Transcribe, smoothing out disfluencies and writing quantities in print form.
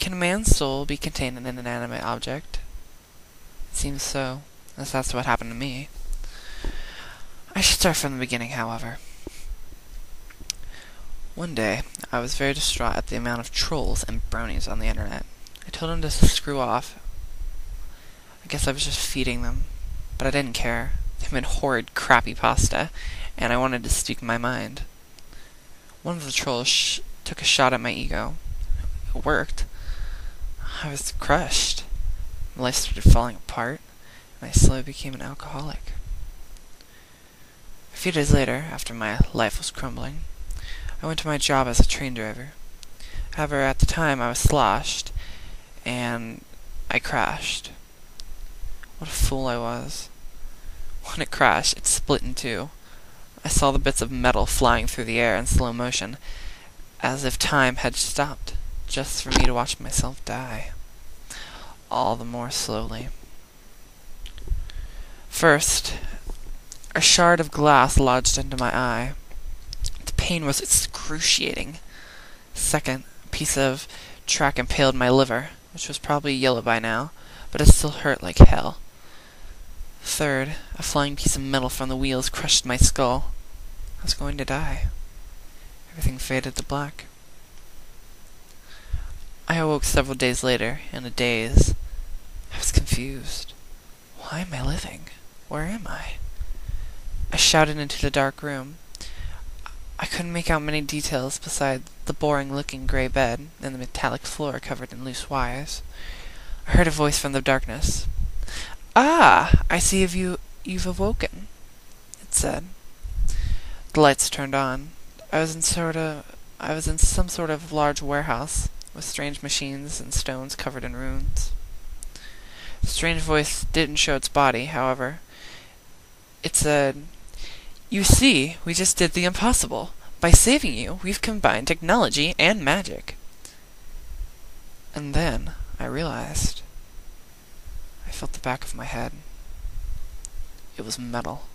Can a man's soul be contained in an inanimate object? It seems so, as that's what happened to me. I should start from the beginning, however. One day, I was very distraught at the amount of trolls and bronies on the internet. I told them to screw off. I guess I was just feeding them, but I didn't care. They made horrid CreepyPasta, and I wanted to speak my mind. One of the trolls took a shot at my ego. It worked. I was crushed. My life started falling apart, and I slowly became an alcoholic. A few days later, after my life was crumbling, I went to my job as a train driver. However, at the time I was sloshed, and I crashed. What a fool I was. When it crashed, it split in two. I saw the bits of metal flying through the air in slow motion, as if time had stopped, just for me to watch myself die. All the more slowly. First, a shard of glass lodged into my eye. The pain was excruciating. Second, a piece of track impaled my liver, which was probably yellow by now, but it still hurt like hell. Third, a flying piece of metal from the wheels crushed my skull. I was going to die. Everything faded to black. I awoke several days later, in a daze. I was confused. Why am I living? Where am I? I shouted into the dark room. I couldn't make out many details beside the boring-looking gray bed and the metallic floor covered in loose wires. I heard a voice from the darkness. "Ah, I see you've awoken," it said. The lights turned on. I was in some sort of large warehouse with strange machines and stones covered in runes. The strange voice didn't show its body, however. It said, "You see, we just did the impossible. By saving you, we've combined technology and magic." And then I realized. I felt the back of my head. It was metal.